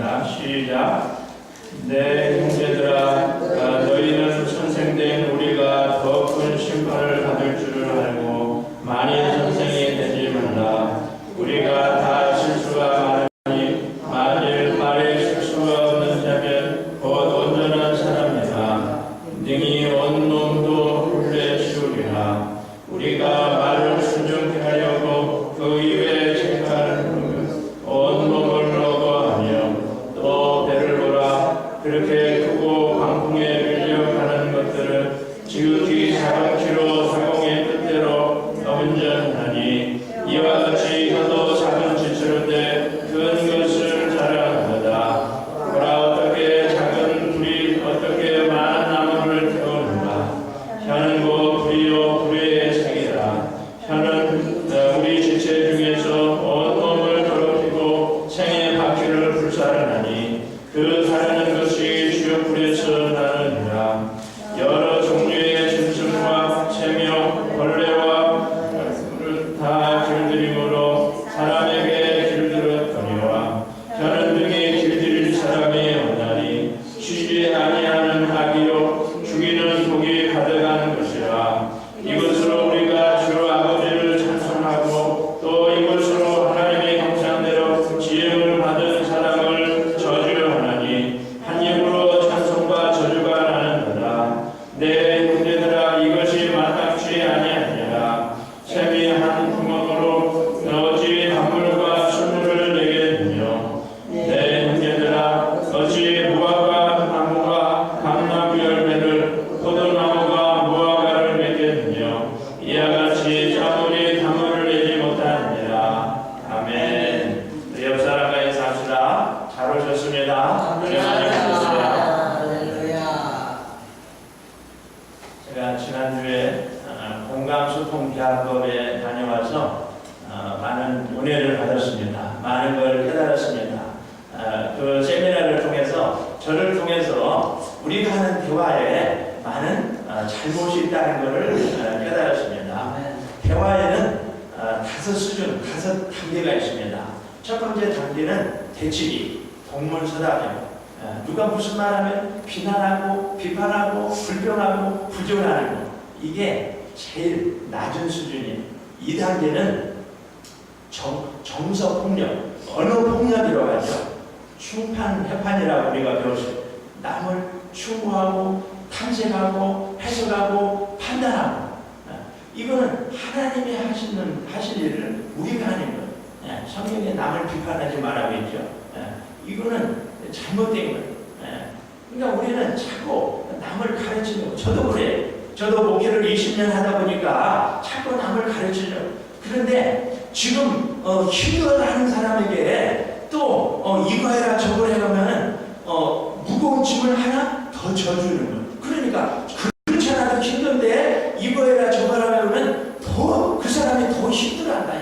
읽겠습니다. 시작. 내 형제들아, 너희는 선생된 우리가 더 큰 심판을 받을 줄을 알고 만일 선생이 되지 말라. 우리가 다 실수가 많으니 만일 말에 실수가 없는 자면 곧 온전한 사람이라 능히 온 놈도 훌레 씌우리라. 우리가 말을 순종케 하려고 그 입에 책하는 온 몸을 너거하며 또 배를 보라. 그렇게 크고 광풍에 밀려가는 것들은 지극히 작은 키로 사공의 뜻대로 운전하니 이와 같이 혀도 작은 지체로되 큰 것을 자랑하다. 보라, 어떻게 작은 불이 어떻게 많은 나무를 태우는가. 혀는 곧 불이요 불의 색이라. 혀는 우리 지체 중에서 온 몸을 더럽히고 생의 바퀴를 불사르나니 그 사르는 것이 주요 불에서 나느니라. 여러 종류의 짐승과 새며 벌레와 다 길들임으로 사람에게 길들었거니와 혀는 등에 길들일 사람이 없나니 쉬지 아니하는 악이요 죽이는 독이 가득한 것이라. 이것으로 우리가 주 아버지를 찬송하고 또 이것으로 하나님의 형상대로 지음을 받은 사람을 저주하나니 한 입으로 찬송과 저주가 나는도다. 내 형제들아, 이것이 마땅치 아니하니라. 샘이 한 구멍으로 어찌 단물과 순물을 내겠느냐. 내 형제들아, 어찌 무화과 나무가 감나무 열매를 포도나무가 무화과를 맺겠느냐. 이와 같이 자물이 단물을 내지 못하느니라. 아멘. 우리 옆 사람과 인사합시다. 잘 오셨습니다. 제가 지난주에 공감소통대학업에 다녀와서 많은 은혜를 받았습니다. 많은 걸 깨달았습니다. 그 세미나를 통해서 저를 통해서 우리가 하는 대화에 많은 잘못이 있다는 것을 깨달았습니다. 대화에는 5수준, 5단계가 있습니다. 첫 번째 단계는 대치기, 동문서답이고 누가 무슨 말하면 비난하고 비판하고 불평하고 부정하는 것, 이게 제일 낮은 수준이에요. 2단계는 정서폭력, 언어폭력이라고 하죠. 충판해판이라고 우리가 배웠어요. 남을 추구하고 탐색하고 해석하고 판단하고, 이거는 하나님이 하실 일을 우리가 하는 거예요. 성경에 남을 비판하지 말라고 했죠. 이거는 잘못된 거예요. 그러니까 우리는 자꾸 남을 가르치는 거. 저도 그래요. 저도 목회를 20년 하다 보니까 자꾸 남을 가르치려고. 그런데 지금 힘들어하는 사람에게 또 이거 해라 저거 해라면 무거운 짐을 하나 더 져주는 거예요. 그러니까 그렇지 않아도 힘든데 이거 해라 저거 하라면 더 그 사람이 더 힘들어한다.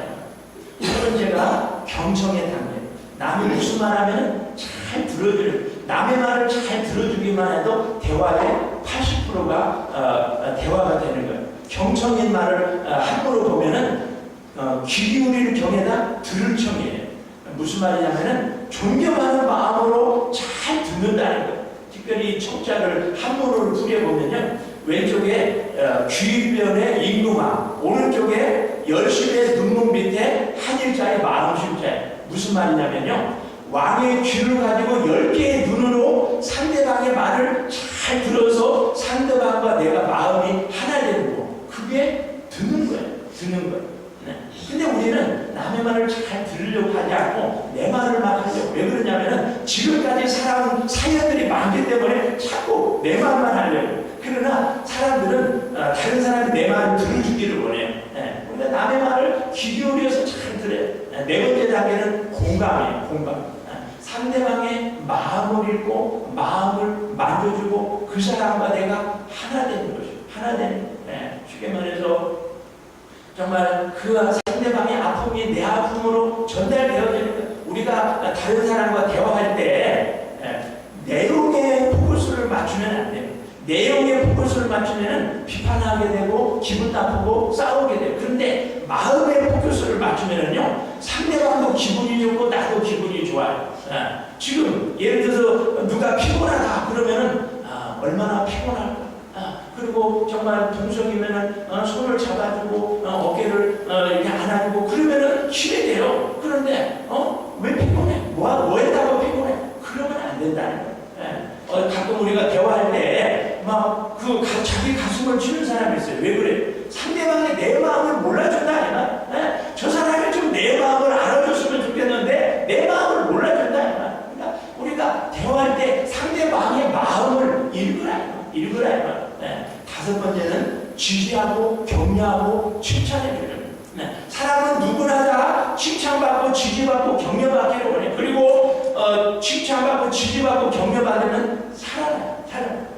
이거는 제가 경청의 단계. 남이 무슨 말하면 잘 들어주는, 남의 말을 잘 들어주기만 해도 대화의 80%가 대화가 되는 거예요. 경청인 말을 함부로 보면은 귀 기울이는 경에다 들을 청이에요. 무슨 말이냐면은 존경하는 마음으로 잘 듣는다는 거예요. 특별히 청자를 함부로를 뿌려보면요, 왼쪽에 귀변에 인누마, 오른쪽에 열심의 눈목 밑에 한일자의 마음심자예요. 무슨 말이냐면요, 왕의 귀를 가지고 10개의 눈으로 상대방의 말을 잘 들어서 상대방과 내가 마음이 하나 되는 거, 그게 듣는 거예요. 듣는 거예요. 근데 우리는 남의 말을 잘 들으려고 하지 않고 내 말을 막 하죠. 왜 그러냐면은 지금까지 살아온 사연들이 많기 때문에 자꾸 내 말만 하려고. 그러나 사람들은 다른 사람이 내 말을 들어주기를 원해요. 근데 남의 말을 귀 기울여서 잘 들어요. 네 번째 단계는 공감이에요. 공감. 상대방의 마음을 읽고 마음을 만져주고 그 사람과 내가 하나 되는 것이죠. 하나 되는. 쉽게 말해서 정말 그 상대방의 아픔이 내 아픔으로 전달되어지는 거예요. 우리가 다른 사람과 대화할 때 내용에 포커스를 맞추면 안 돼요. 내용에 포커스를 맞추면 비판하게 되고 기분 나쁘고 싸우게 돼요. 그런데 마음에 포커스를 맞추면요, 상대방도 기분이 좋고 나도 기분이 좋아요. 지금 예를 들어서 누가 피곤하다 그러면은 얼마나 피곤할까. 그리고 정말 동석이면은 손을 잡아주고 어깨를 이렇게 안아주고 그러면은 힘이 돼요. 그런데 왜 피곤해? 뭐 했다고 피곤해? 그러면 안 된다는 거예요. 가끔 우리가 대화할 때 막 자기 가슴을 치는 사람이 있어요. 왜 그래? 상대방이 내 마음을 몰라준다. 저 사람이 좀 내 마음을 알아줬으면 좋겠는데 내 마음을 몰라준다. 그러니까 우리가 대화할 때 상대방의 마음을 읽으라. 다섯 번째는 지지하고 격려하고 칭찬해주는. 사람은 누구나 다 칭찬받고 지지받고 격려받기를 원해. 그리고 칭찬받고 지지받고 격려받으면 살아나요.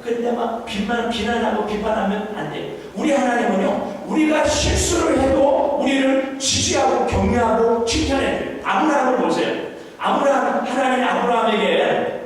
그런데 막 비난하고 비판하면 안 돼. 우리 하나님은요, 우리가 실수를 해도 우리를 지지하고 격려하고 칭찬해줘요. 아브라함을 보세요. 하나님이 아브라함에게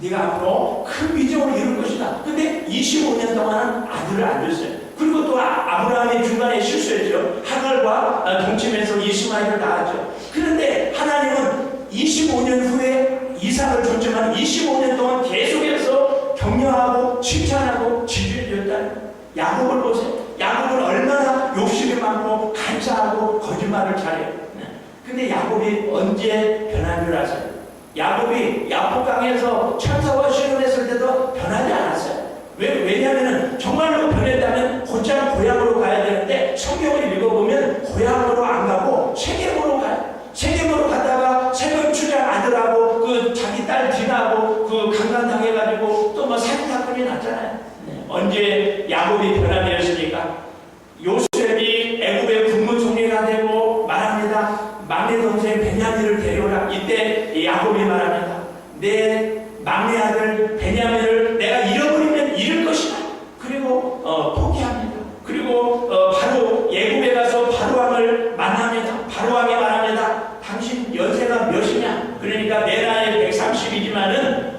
네가 앞으로 큰 비전을 이룰 것이다. 근데 25년 동안은 아들을 안 줬어요. 그리고 또 아브라함이 중간에 실수했죠. 하갈과 동침해서 이스마엘을 낳았죠. 그런데 하나님은 25년 후에 이삭을 줬지만 25년 동안 계속해서 격려하고 칭찬하고 지지해줬다는. 야곱을 보세요. 야곱은 얼마나 욕심이 많고 간사하고 거짓말을 잘해요. 근데 야곱이 언제 변한 줄 아세요? 야곱이 야복강에서 천사와 씨름했을 때도 변하지 않았어요. 왜냐하면 정말로 변했다면 곧장 고향으로 가야 되는데 성경을 읽어보면 고향으로 안 가고 세겜으로 가요. 세겜으로 갔다가 세겜 추장 아들하고 자기 딸 디나하고 강간당해가지고 또 뭐 살인 사건이 났잖아요. 언제 야곱이 변화되었으니까 요셉이 애굽의 국무총리가 되고 말합니다. 막내 동생 베냐민을 데려오라. 이때 야곱이 말합니다. 내 막내 아들 베냐민을 내가 잃어버리면 잃을 것이다. 그리고 포기합니다. 그리고 바로 애굽에 가서 바로왕을 만납니다. 바로왕이 말합니다. 당신 연세가 몇이냐? 그러니까 내 나이 130이지만은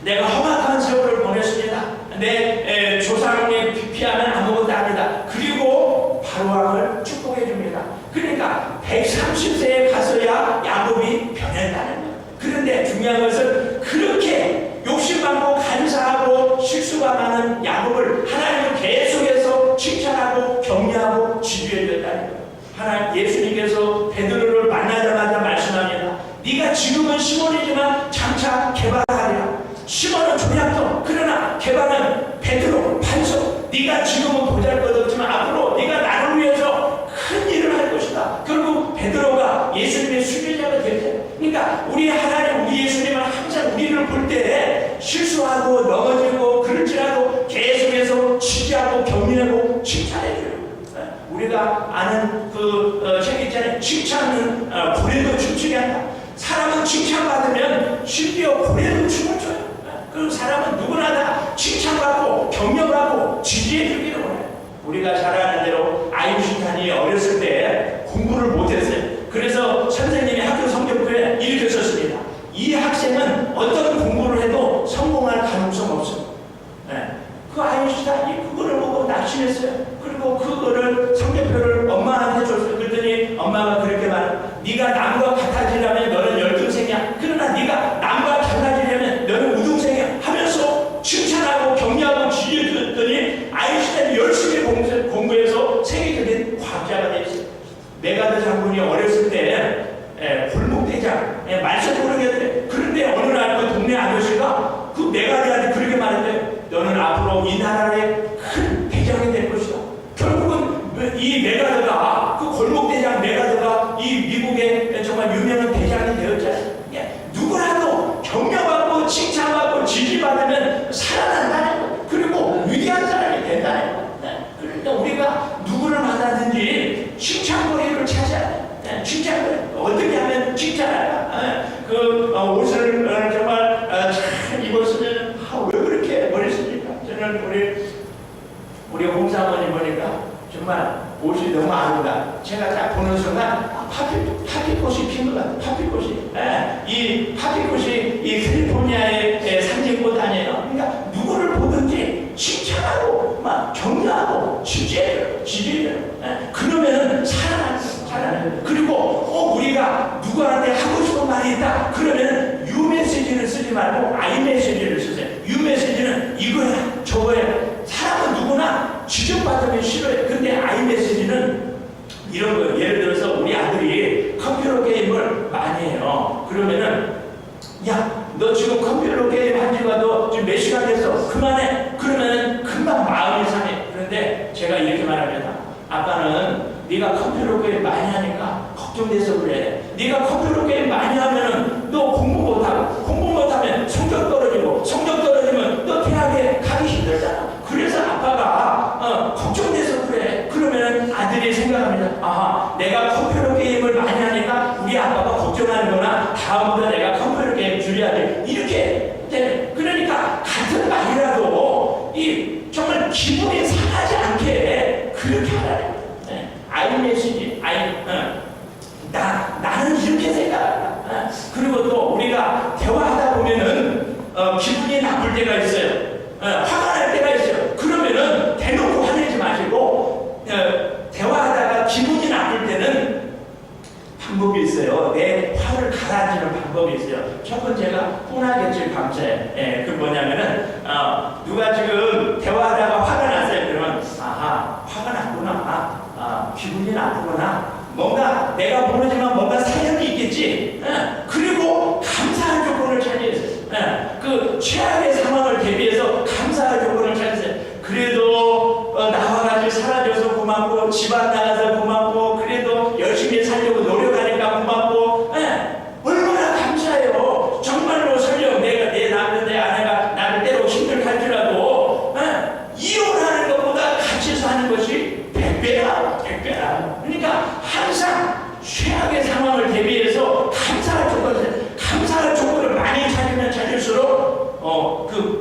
내가 험악한 세월을 보냈습니다. 내 조상의 피하면 아무것도 아니다. 그리고 바로왕을 축복해 줍니다. 그러니까 130세에 가서야 야곱이 변했다는 거예요. 그런데 중요한 것은 그렇게 욕심 많고 간사하고 실수가 많은 야곱을 하나님은 계속해서 칭찬하고 격려하고 지지해 줬다는 거예요. 하나님 예수님께서 베드로를 만나자마자 말씀합니다. 네가 지금은 시몬이지만 장차 게바하리라. 시몬은 조약도 그러나 게바는 베드로 반석. 네가 지금은 보잘것없지만 앞으로 네가 나를 위해서 큰 일을 할 것이다. 결국 베드로가 예수님의 수제자가 될 때, 그러니까 우리 하나님, 우리 예수님은 항상 우리를 볼 때 실수하고 넘어지고 그럴지라도 계속해서 지지하고 격려하고 칭찬해줘요. 우리가 아는 책 있잖아요. 칭찬은 고래도 춤추게 한다. 사람은 칭찬받으면 심지어 고래도 춤을 춰요. 그 사람은 누구나 다 칭찬받고 격려받고 지지해주기를 원해요. 우리가 잘 아는 대로 아인슈타인이 어렸을 때 공부를 못했어요. 그래서 선생님이 학교 성적표에 이렇게 썼습니다. 이 학생은 어떤 공부를 해도 성공할 가능성 없습니다. 그 아인슈타인이 그거를 보고 낙심했어요. 그리고 그거를 성적표를 엄마한테 줬어요. 그랬더니 엄마가 그렇게 말해요. 네가 남과 같아지려면 너는 열등생이야. 그러나 네가 남과 달라지려면 너는 우등생이야 하면서 칭찬하고 격려하고 지지해줬더니 아인슈타인이 열심히 공부해서 세계적인 과학자가 됐어요. 메가드 장군이 어렸을 때 골목대장 말썽 모르겠대. 그런데 어느 날 그 동네 아저씨가 그 메가드한테 그렇게 말했대요. 너는 앞으로 이 나라의 큰 대장이 될 것이다. 결국은 이 메가드가 그 골목대장 메가드가 이 미국의 정말 유명한 대장이 되었잖아요. 누구라도 격려받고 칭찬받고 지지받으면 살아난다는 거. 그리고 위대한 사람이 된다는 거. 그러니까 우리가 누구를 만나든지 칭찬거리를 찾아야 돼. 칭찬거리 어떻게 하면 칭찬할까? 옷을 정말 잘 입었으면 왜 그렇게 버렸습니까? 저는 우리 홍사모님 보니까 정말 옷이 너무 아름다. 제가 딱 보는 순간 파피꽃이 핀 것 같아요. 파피꽃이. 이 파피꽃이 이 캘리포니아의 상징꽃 아니에요. 그러니까 누구를 보든지 칭찬하고 막 격려하고 지지해요. 그러면은 살아나요. 그리고 우리가 누구한테 하고 싶은 말이 있다. 그러면은 유메시지 메시지를 쓰지 말고 I 메시지를 쓰세요. U 메시지는 이거야 저거야. 사람은 누구나 지적받으면 싫어해. 근데 I 메시지는 이런 거예요. 예를 들어서 우리 아들이 컴퓨터 게임을 많이 해요. 그러면은 야, 너 지금 컴퓨터 게임 한 지가 너 지금 몇 시간 됐어? 그만해. 그러면은 금방 마음이 상해. 그런데 제가 이렇게 말합니다. 아빠는 네가 컴퓨터 게임 많이 하니까 걱정돼서 그래. 네가 컴퓨터 게임 많이 하면은 너 공부 못하고, 공부 못하면 성적 떨어지고, 성적 떨어지면 너 대학에 가기 힘들잖아. 그래서 아빠가 걱정돼서 그래. 그러면 아들이 생각합니다. 아하, 내가 컴퓨터 게임을 많이 하니까 우리 아빠가 걱정하는구나. 다음부터 내가 컴퓨터 게임 줄여야 돼. 이렇게 되네. 그러니까 같은 말이라도 이 정말 기분이 상하지 않게 그렇게 하라는 거예요. I 메시지, 나는 이렇게 생각한다. 그리고 또 우리가 대화하다 보면은 기분이 나쁠 때가 있어요. 화가 날 때가 있어요. 그러면은 대놓고 화내지 마시고 대화하다가 기분이 나쁠 때는 방법이 있어요. 내 화를 가라앉히는 방법이 있어요. 첫 번째가 혼하겠지 감사해. 그 뭐냐면은 누가 지금 대화하다가 화가 났어요. 그러면 아하, 화가 났구나. 기분이 나쁘구나. 뭔가 내가 모르지만 뭔가 사연이 있겠지. 그리고 감사할 조건을 찾아주세요. 그 최악의 상황을 대비해서 감사할 조건을 찾으세요. 그래도 나와 같이 살아줘서 고맙고, 집안 나가서 고맙고, 그래도 열심히 살려고 노력하니까 고맙고, 얼마나 감사해요. 정말로 설령 내 남편, 내 아내가 나를 때로 힘들게 할지라도 이혼하는 것보다 같이 사는 것이 100배야. 그러니까 항상 최악의 상황을 대비해서 감사할 조건을 많이 찾으면 찾을수록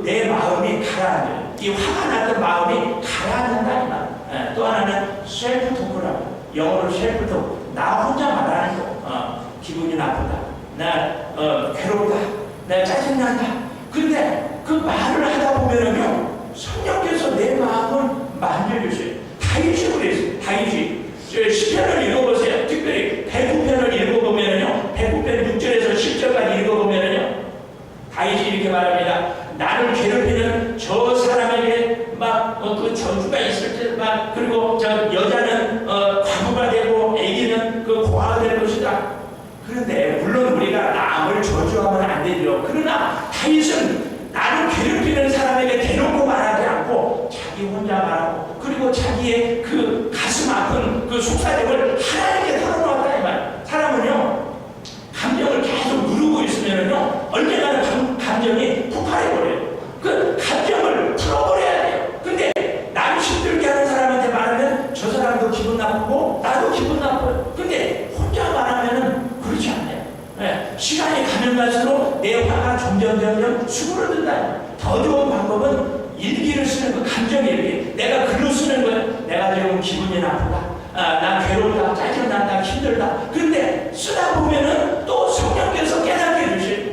내 마음이 가라앉아요. 이 화가 났던 마음이 가라앉는다. 또 하나는 셀프 토크라고, 영어로 셀프 토크. 나 혼자 말하는 거. 기분이 나쁘다. 나 괴롭다. 나 짜증난다. 근데 그 말을 하다 보면은요, 성령께서 내 마음을 만져주세요. 다윗이 그랬어요. 다윗이 시편을 읽어보세요. 특별히 109편을 읽어보면은요, 109편 6절에서 10절까지 읽어보면은요, 다윗이 이렇게 말합니다. 나를 괴롭히는 저 사람에게 그 저주가 있을 때 그리고 저 여자는 과부가 되고 애기는 그 고아가 될 것이다. 그런데 물론 우리가 남을 저주하면 안 되죠. 그러나 다윗은 나를 괴롭히는 사람에게 대놓고 말하지 않고 자기 혼자 말하고, 그리고 자기의 그 가슴 아픈 그 속사정을 하나님께 털어놓았다 이 말. 사람은요, 감정을 계속 누르고 있으면은요, 언젠가는 감정이 폭발해버려요. 그 감정을 풀어버려야 돼요. 근데 나를 힘들게 하는 사람한테 말하면 저 사람도 기분 나쁘고 나도 기분 나빠요. 근데 혼자 말하면은 그렇지 않아요. 시간이 가면 갈수록 내 화가 점점 수그러든다. 더 좋은 방법은 일기를 쓰는 거, 감정 일기. 내가 글로 쓰는 거예요. 내가 지금 기분이 나쁘다. 나 괴롭다, 짜증난다, 힘들다. 근데 쓰다 보면은 또 성령께서 깨닫게 해주세요.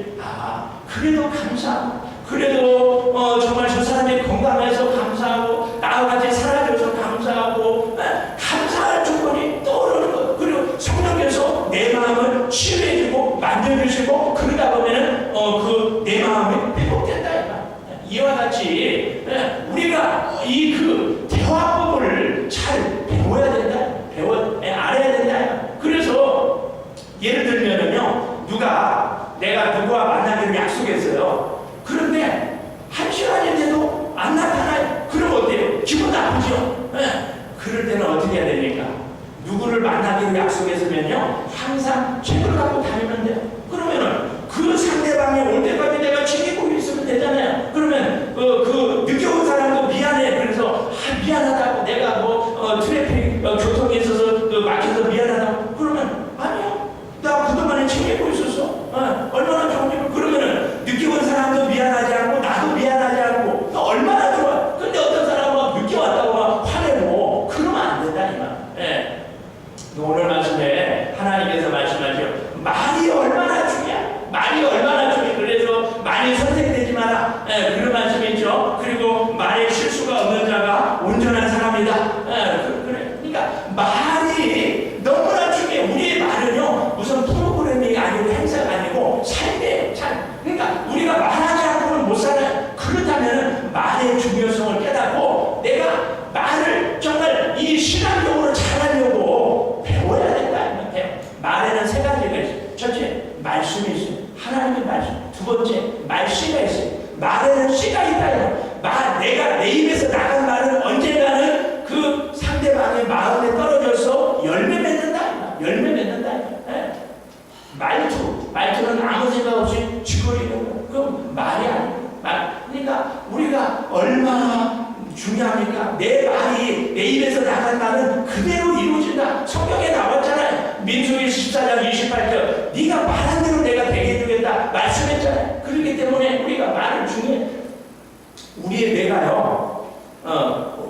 그래도 감사하고, 그래도 정말 저 사람이 건강해서 감사하고, 나와 같이 살아줘서 감사하고, 감사할 조건이 떠오르는 것. 그리고 성령께서 내 마음을 치유해주고 만져주시고, 그러다 보면은 내 마음이 회복된다. 이와 같이 우리가 이 그 대화법을 잘 배워야 된다. 알아야 된다. 그래서 예를 들면은요, 내가 누구와 만나기로 약속했어요. 그런데 1시간인데도 안 나타나요. 그럼 어때요? 기분 나쁘죠? 그럴 때는 어떻게 해야 됩니까? 누구를 만나기로 약속했으면요, 항상 책을 갖고 다니면 돼요. 그러면은 그 상대방이 올 때까지 내가 책임지고 있으면 되잖아요. 그러면 늦게 온 사람도 미안해. 그래서 미안하다고, 내가 트래픽 교통에 있어서 막혀서 미안하다고. 그러면 아니요, 나 그동안에 책임지고 있었어. 얼마나 좋은지. 그러면은 늦게 온 사람도 미안하지 않고 나도 미안하지 않고 얼마나 좋아. 근데 어떤 사람은 늦게 왔다고 막 화내고 그러면 안 된다 이 말. 오늘 말씀에 하나님께서 말씀하죠. 말이 얼마나 중요해. 말이 얼마나 중요해. 그래서 말이 선택되지 마라. 그런 말씀이 있죠. 그리고 말에 실수가 없는 자가 온전한 사람이다. 그러니까 말이 너무나 중요해. 우리의 말은요, 무슨 프로그램이 아니고 행사가 아니고 삶이에요. 삶. 그러니까 우리 가운데 떨어져서 열매 맺는다. 열매 맺는다. 예. 말투는 아무 생각 없이 쥐거리는 거예요. 그럼 말이 아니에요. 그러니까 우리가 얼마나 중요합니까? 내 말이 내 입에서 나간 말은 그대로 이루어진다. 성경에 나왔잖아요. 민수기 14장 28절 네가 말한 대로 내가 되게 해주겠다 말씀했잖아요. 그렇기 때문에 우리가 말을 중요해. 우리의 뇌가요,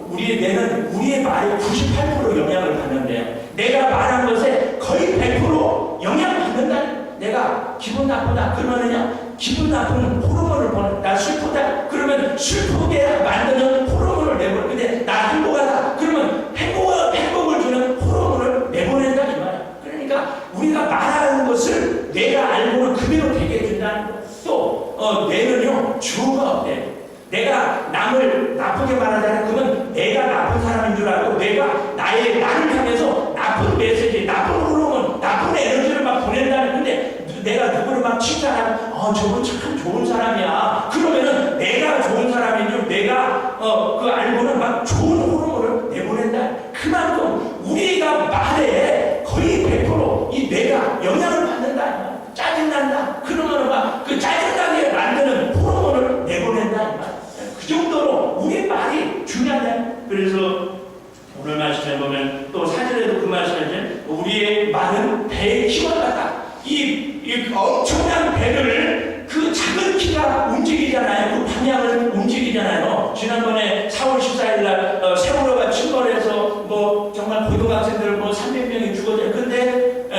우리의 뇌는 우리의 말에 98% 영향을 받는데요. 내가 말한 것에 거의 100% 영향을 받는다. 내가 기분 나쁘다 그러면은요, 기분 나쁜 호르몬을 보내. 나 슬프다 그러면 슬프게 만드는 호르몬을 내보내. 근데 나 행복하다 그러면 행복을 주는 호르몬을 내보낸다 이 말이야. 그러니까 우리가 말하는 것을 내가 알고는 그대로 되게 해준다는 거야. 또 뇌는요 주어가 없대. 내가 남을 나쁘게 말하잖아. 그러면 내가 나쁜 사람인 줄 알고 내가 나를 향해서 나쁜 메시지, 나쁜 호르몬, 나쁜 에너지를 막 보낸다는. 근데 내가 누구를 막 칭찬하고 저분 참 좋은 사람이야. 그러면은 내가 좋은 사람인 줄 내가 그 알고는 막 좋은 호르몬을 내보낸다. 그만큼 우리가 말에 거의 100% 이 뇌가 영향을 받는다. 짜증난다. 그러면은 막 그 짜증나게 만드는 호르몬을 내보낸다. 그 정도로 우리 말이 중요하다. 그래서 오늘 말씀에 보면 또 사전에도 그 말씀이지. 우리의 말은 배의 키와 같다. 이 엄청난 배를 그 작은 키가 움직이잖아요. 그 방향을 움직이잖아요. 지난번에 4월 14일 날 세월호가 침몰해서 뭐 정말 고등학생들 뭐 300명이 죽었대요. 근데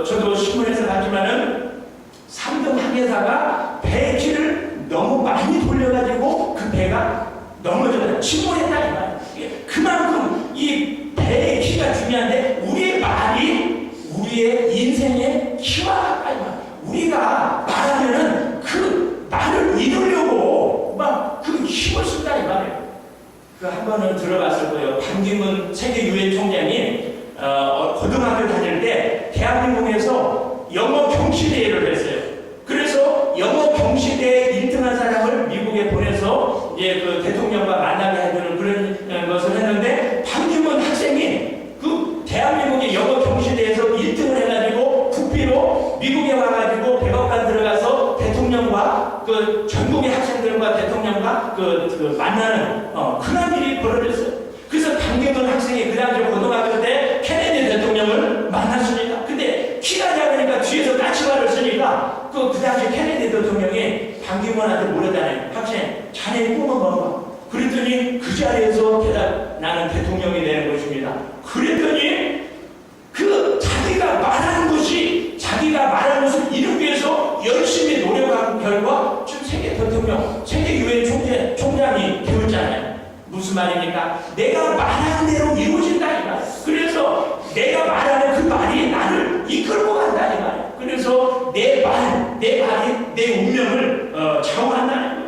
저도 신문에서 봤지만은 3등 항해사가 배의 키를 너무 많이 돌려가지고 그 배가 넘어져요. 침몰했다 이 말이에요. 그만큼 이 배의 키가 중요한데 우리의 말이 우리의 인생의 키와 가까이 말. 우리가 말하면은 그 말을 이루려고 막 그 힘을 쓴다 이 말이에요. 그 한 번은 들어봤을 거예요. 반기문 세계 유엔 총장이 고등학교 다닐 때 대한민국에서 영어 경시대회를 했어요. 그래서 영어 경시대회 1등한 사람을 미국에 보내서 이제 그 대통령과 만나게 해주는 그런 것을 했는데 반기문 학생이 그 대한민국의 영어 경시대회에서 1등을 해가지고 국비로 미국에 와가지고 백악관 들어가서 대통령과 그 전국의 학생들과 대통령과 그 만나는 그런 일이 벌어졌어요. 그래서 반기문 학생이 그 당시 고등학교 때 케네디 대통령을 만났습니다. 근데 키가 작으니까 뒤에서 까치발을 쓰니까 그 당시 케네디 대통령이 반기문한테 물었잖아요. 학생, 자네의 꿈은 뭔가? 그랬더니 그 자리에서 대답, 나는 대통령이 되는 것입니다. 그랬더니 그 자기가 말하는 것이 자기가 말하는 것을 이루기 위해서 열심히 노력한 결과 지금 세계 대통령, 세계 유엔 총장이 되었잖아요. 무슨 말입니까? 내가 말하는 대로 이루어진다 이 말. 그래서 내가 말하는 그 말이 나를 이끌고 간다 이 말. 그래서 내 말이 내 운명을 좌우한다는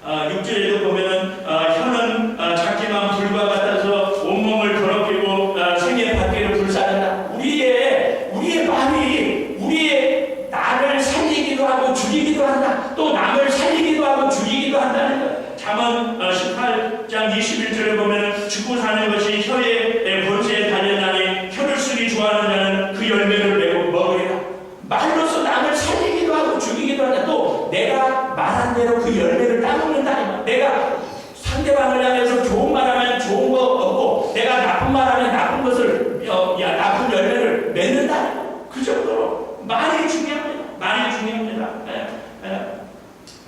거예요. 6절에도 보면은 혀는 작지만 불과 같아서 온몸을 더럽히고 생의 밭길을 불사른다. 우리의 말이 우리의 나를 살리기도 하고 죽이기도 한다. 또 남을 살리기도 하고 죽이기도 한다는 거예요. 잠언 18장 21절을 보면 죽고 사는 것이 혀의 본체에 달려나니 혀를 쓰기 좋아하는 자는 그 열매를 내고 먹으리라. 말로서 남을 살리기도 하고 죽이기도 한다. 또 내가 말한 대로 그 열매를 따먹는다. 내가 상대방을 향해서 좋은 말하면 좋은 거 얻고 내가 나쁜 말하면 나쁜 것을 나쁜 열매를 맺는다. 그 정도로 말이 중요합니다. 말이 중요합니다.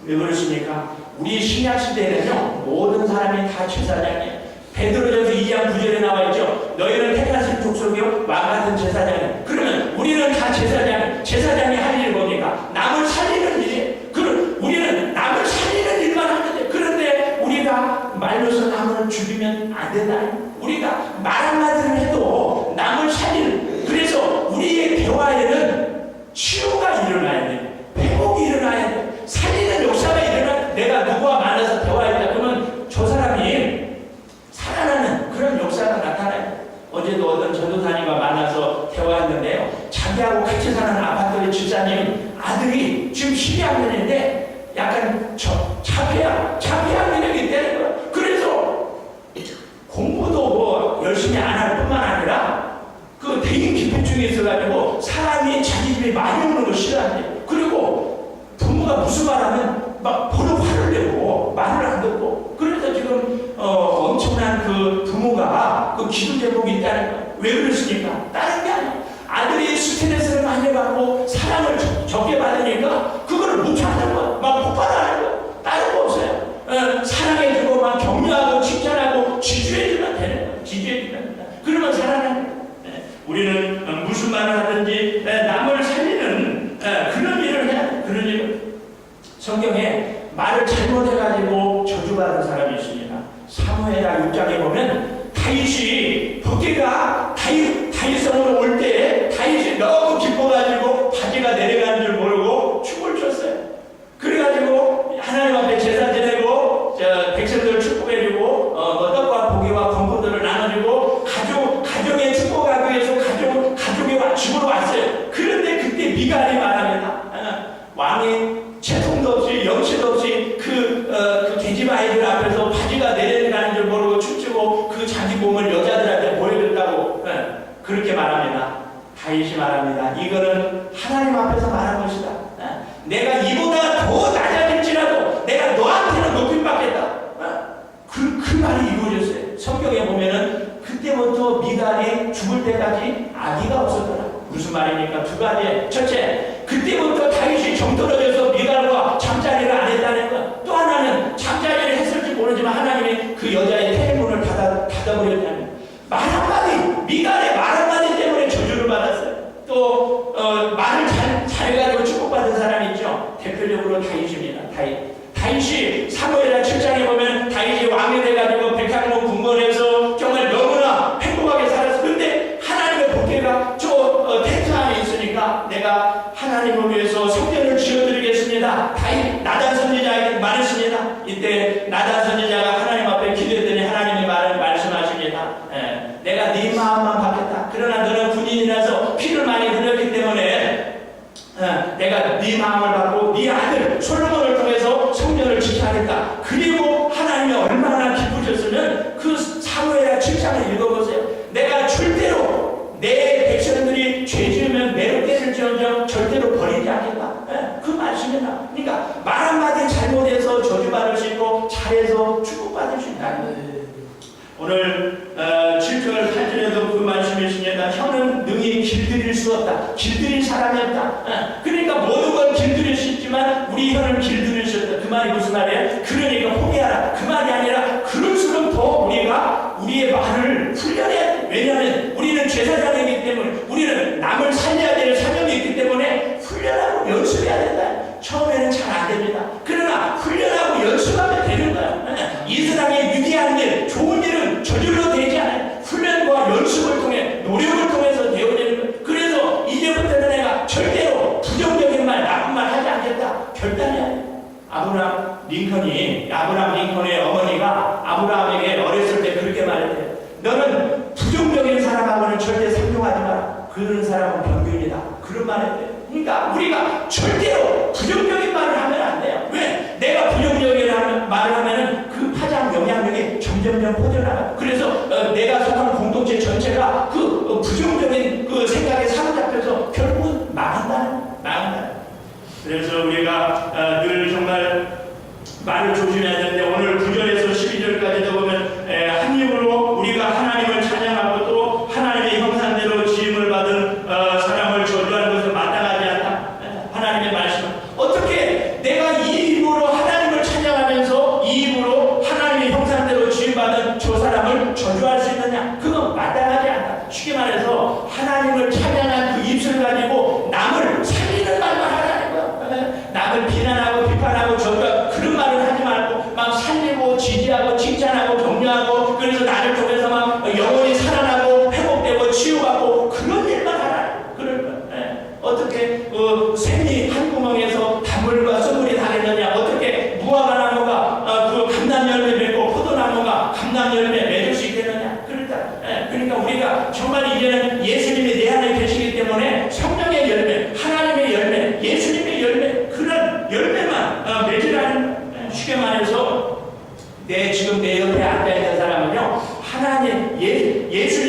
왜 그렇습니까? 우리 신약 시대에는요 모든 사람이 다 제사장이에요. 베드로전서 2장 9절에 나와 있죠. 너희는 택하신 족속이요 왕 같은 제사장이에요. 그러면 우리는 다 제사장이 할 일이 뭡니까? 남을 살리는 일이에요. 우리는 남을 살리는 일만 하는데, 그런데 우리가 말로서 남을 죽이면 안 된다. 우리가 말 한마디를 해도 남을 살리는. 그래서 우리의 대화에는 치유가 일어나야 돼요. 회복이 일어나야 돼요. 살리는 역사가 일어나야 돼요. 내가 누구와 만나서 대화했다 그러면 저 사람이 살아나는 그런 역사가 나타나요. 어제도 어떤 전도사님과 만나서 대화했는데요. 자기하고 같이 사는 아파트의 집사님 아들이 지금 12학년인데 약간 자폐학 능력이 있다는 거예요. 그래서 공부도 뭐 열심히 안 할 뿐만 아니라 그 대인 기피증이 있어가지고 사람이 자기 집에 많이 오는 걸 싫어한대. 그리고 부모가 무슨 말하면 막 바로 화를 내고 말을 안 듣고, 그래서 지금 엄청난 그 부모가 그 기도 제목이 있다는 거야. 왜 그랬습니까? 다른 게 아니야. 아들이 스트레스를 많이 받고 사랑을 적게 받으니까 그거를 못 찾는 거야. 막 폭발하는 거야. 다른 거 없어요. 사랑해주고 막 격려하고 칭찬하고 지지해주면 되는 거야. 지지해주면 된다. 그러면 살아나는 거야. 우리는 무슨 말을 하든지 남을 살리는 그런 일을 해야 돼. 그런 일을. 성경에 말을 잘못해가지고 저주받은 사람이 있습니다. 사무엘하 6장에 보면 다윗이 부캐가 다윗성으로 올 때 다윗이 너무 기뻐가지고 바지가 내려가는 줄 모르고 춤을 췄어요. 그래가지고 하나님 앞에 제사 지내고 백성들 축복해주고 떡과 고기와 건포도를 나눠주고 가정의 축복하기 위해서 가족의 집으로 왔어요. 그런데 그때 미갈이 말합니다. 왕이 채통도 없이 영치도 없이 그 계집 아이들 앞에서 바지가 내려가는 줄 모르고 춤추고 그 자기 몸을 여자들한테 보여줬다고 그렇게 말합니다. 다윗이 말합니다. 이거는 하나님 앞에서 말한 것이다. 내가 이보다 더 낮아질지라도 내가 너한테는 높임 받겠다. 그 말이 이루어졌어요. 성경에 보면은 그때부터 미갈이 죽을 때까지 아기가 없었더라. 무슨 말입니까? 두 가지. 첫째, 그때부터 다윗이 정떨어져서 미갈과 잠자리를 안 했다는 것. 또 하나는 잠자리를 했을지 모르지만 하나님이 그 여자의 태문을 닫아버렸다는 것. 말 한마디, 미갈의 말 한마디 때문에 저주를 받았어요. 또 말을 잘 가지고 축복받은 사람이 있죠. 대표적으로 다윗입니다. 다윗이 사무엘하 7장에 보면 다윗이 왕이 돼가지고 백향목 궁궐에서 정말 너무나 행복하게 살았어. 그런데 하나님의 복회가 저 텐트 안에 있으니까 내가 하나님을 위해서 성전을 지어드리겠습니다. 다윗 나단 선지자에게 말했습니다. 이때 나단 선지자가 하나님 앞에 기도했더니 하나님이 말씀하십니다. 내가 네 마음만 받겠다. 그러나 너는 군인이라서 피를 많이 흘렸기 때문에 내가 네 마음을 받고 네 아들 솔로몬을 통해서 성전을 지켜야겠다. 그리고 하나님이 얼마나 기쁘셨으면 그 사무엘하 7장을 읽어보세요. 내가 절대로 내 백성들이 죄 지으면 매롭게 될지언정 절대로 버리지 않겠다. 그 말씀이다. 그러니까 말 한마디 잘못해서 저주받을 수 있고 잘해서 축복받을 수 있다는 거예요. 오늘 7절 8절에도 그 말씀이 있습니다. 혀는 능히 길들일 수 없다. 길들일 사람이 없다. 그러니까 모든 걸 길들일 수 있지만 우리 혀는 길들일 수 없다. 그 말이 무슨 말이에요? 그러니까 포기하라. 그 말이 아니라 그럴수록 더 우리가 우리의 말을 훈련해야 돼. 왜냐하면 우리는 제사장이기 때문에 우리는 남을 살려야 될 사명이 있기 때문에 훈련하고 연습해야 된다. 처음에는 잘 안 됩니다. 그러나 훈련하고 연습하면 되는 거야. 이 세상에 위대한 일, 좋은 일은 저절로 되지 않아요. 훈련과 연습을 통해, 노력을 통해서 되어지는 거예요. 그래서 이제부터는 내가 절대로 부정적인 말, 나쁜 말 하지 않겠다. 결단해야 돼요. 아브라함 링컨의 어머니가 아브라함에게 어렸을 때 그렇게 말했대요. 너는 부정적인 사람하고는 절대 상종하지 마라. 그런 사람은 병균이다. 그런 말을 했대요. 그러니까 우리가 절대로 부정적인 말을 하면 안 돼요. 왜? 내가 부정적인 말을 하면은 그 파장 영향력이 점점점 퍼져나가요. 그래서 내가 속한 공동체 전체가 그 부정적인 그 생각에 사로잡혀서 결국은 망한다는. 그래서 우리가 늘 정말 말을 조심해야 되는데 오늘 9절에서 12절까지도 보면 한 입으로 우리가 하나님을 찬양하고 또 하나님의 형상대로 지음을 받은 사람을 저주하는 것을 마땅하지 않다. 하나님의 말씀. 어떻게 내가 이 입으로 하나님을 찬양하면서 이 입으로 하나님의 형상대로 지음받은 저 사람을 저주할 수 있느냐? 그건 마땅하지 않다. 쉽게 말해서 하나님을 찬양한 그 입술 가지고 남을 살리는 말만 하라는 거야. 남을 비난하고 비판하고 저주하고 그런 말을 하지 말고 막 살리고 지지하고 칭찬하고 격려하고 그래서 나를 통해서 막 영혼이 살아나고 회복되고 치유받고 그런 일만 하라. 그럴 거야. 어떻게 샘이 한 구멍에서 단물과 썩물이 다르느냐? 어떻게 무화과 나무가 그 감람 열매 맺고 포도나무가 감람 열매 맺을 수 있겠느냐? 그러니까 우리가 정말 이제는 예수님이 내 안에 계시기 때문에 성령의 열매, 하나님의 열매, 예수님의 열매 그런 열매만 맺으라는. 쉽게 말해서 지금 내 옆에 앉아있는 사람은요 하나님 예수님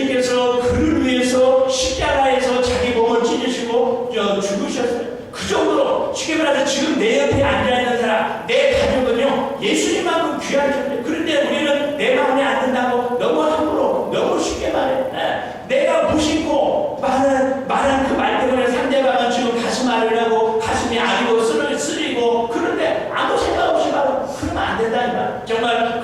말이에요. 내가 무심코 말한 그 말 때문에 상대방은 지금 가슴 앓으려고 가슴이 아리고 쓰리고 그런데 아무 생각 없이 말하고 그러면 안 된다니까. 정말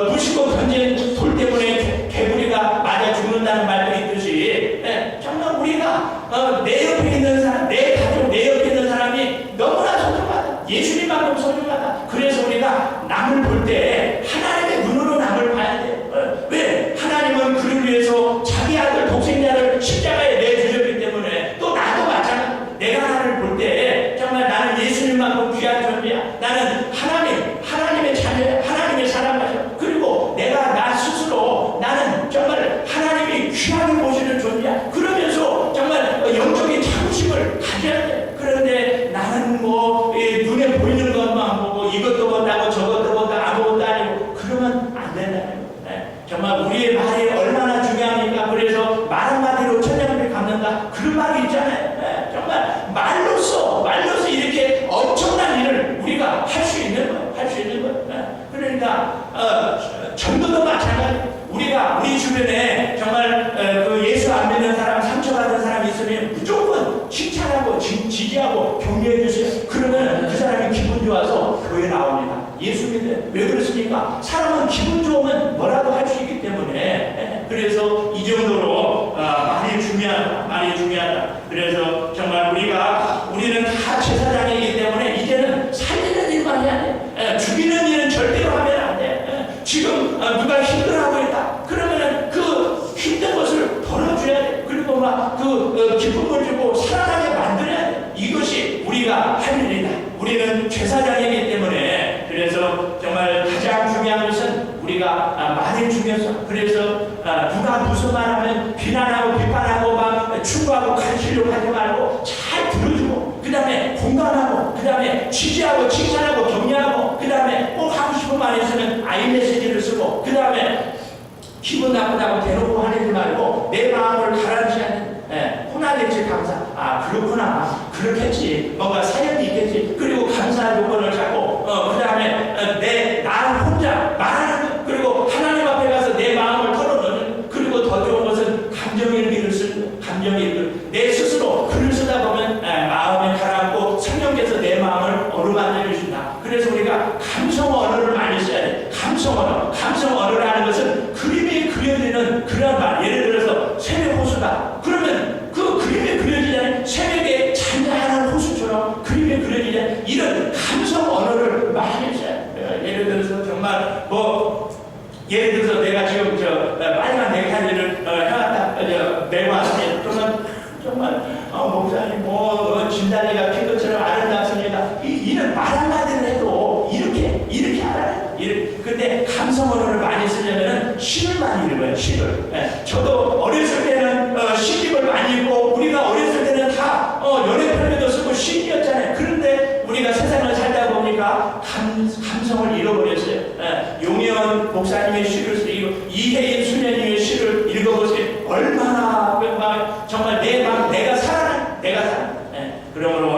무심코 던진 돌 때문에 개구리가 맞아 죽는다는 말도 있듯이 정말 우리가 내 옆에 있는 사람, 내 가족, 내 옆에 있는 사람이 너무나 소중하다. 예수님만큼 소중하다. 그래서 우리가 남을 볼 때 하나님의 눈으로 남을 봐야 돼요. 왜? 하나님은 그를 위해서 자기 아들 독생자를 십자가에 내주셨기 때문에 또 나도 마찬가지. 내가 하나님을 볼 때 정말 나는 예수님만큼 귀한 존재야. 나는 하나님의 자녀야. 하나님의 사랑하셔. 그리고 내가 나 스스로 나는 정말 하나님이 귀하게 보시는 존재야. 그러면서 정말 영적인 자부심을 가져야 돼. 그런데 나는 눈에 보이는 것만 보고 이것도 본다고 저것도 본다 아무것도 아니고 그러면 안 된다는 거예요. 정말 우리의 말이 얼마나 중요합니까? 그래서 말 한마디로 천년을 갚는다 그런 말이 있잖아요. 정말 말로써 이렇게 엄청난 일을 우리가 할 수 있는 거예요. 할 수 있는 거예요. 그러니까 전도도 마찬가지. 우리가 우리 주변에 정말 예수 안 믿는 사람, 상처받은 사람이 있으면 무조건 칭찬하고 지지하고 격려해 주세요. 그러면 그 사람이 기분 좋아서 교회 나옵니다. 예수 믿는 왜 그렇습니까? 사람은 기분 좋으면 뭐라도 할 수 있기 때문에 그래서 이 정도로 많이 중요하다. 그래서 정말 우리는 다 제사장이기 때문에 이제는 살리는 일만 해야 돼. 죽이는 일은 절대로 하면 안 돼. 지금 누가 힘들어하고 있다. 그러면은 그 힘든 것을 덜어줘야 돼. 그리고 막 기쁨을 주고 살아나게 만들어야 돼. 이것이 우리가 할 일이다. 우리는 제사장이기 때문에 그래서 정말 가장 중요한 것은 우리가 말의 중요성. 그래서 누가 무슨 말하면 비난하고 비판하고 막 충고하고 가르치려고 하지 말고 잘 들어주고 그 다음에 공감하고 그 다음에 지지하고 칭찬하고 격려하고 그 다음에 꼭 하고 싶은 말이 있으면 아이메시지를 쓰고 그 다음에 기분 나쁘다고 대놓고 화내지 말고 내 마음을 가라앉히 하는 호나겠지 감사. 그렇구나. 그렇겠지. 뭔가 사연이 있겠지. 그리고 감사의 조건을 잡고 그 다음에 나 혼자 말하는 것 그리고 하나님 앞에 가서 내 마음을 털어놓는 그리고 더 좋은 것은 감정일기를 쓰는 감정일기. 내 스스로 글을 쓰다 보면 마음에 가라앉고 성령께서 내 마음을 어루만져 주신다. 그래서 우리가 감성 언어를 많이 써야 돼. 감성 언어라는 것은 그림이 그려지는 그런 말. 예를 들어서 새벽 호수다. 그러면 그 그림이 그려지잖아요. 새벽에 잔잔한 호수처럼 그림이 그려지잖아요. 이런 감성 언어를 많이 써야 돼. 예를 들어서 정말 예를 들어서 내가 지금 빨간 넥타이를 해왔다. 메고 왔어요. 그러면 정말 목사님 진달래가 핀 것처럼 아름답습니다. 이런 말 한마디를 해도 이렇게 알아요. 근데 감성 언어를 많이 쓰려면 시를 많이 읽어요. 시를. 저도 어렸을 때는 시집을 많이 읽고 우리가 어렸을 때는 다 연애편에도 쓰고 시인이었잖아요. 그런데 우리가 세상을 살다 보니까 감성을 잃어버렸어요. 용현 목사님의 시를 쓰고 이혜인 수녀님의 시를 읽어보세요. 얼마나 정말 내가 살아난. 그러므로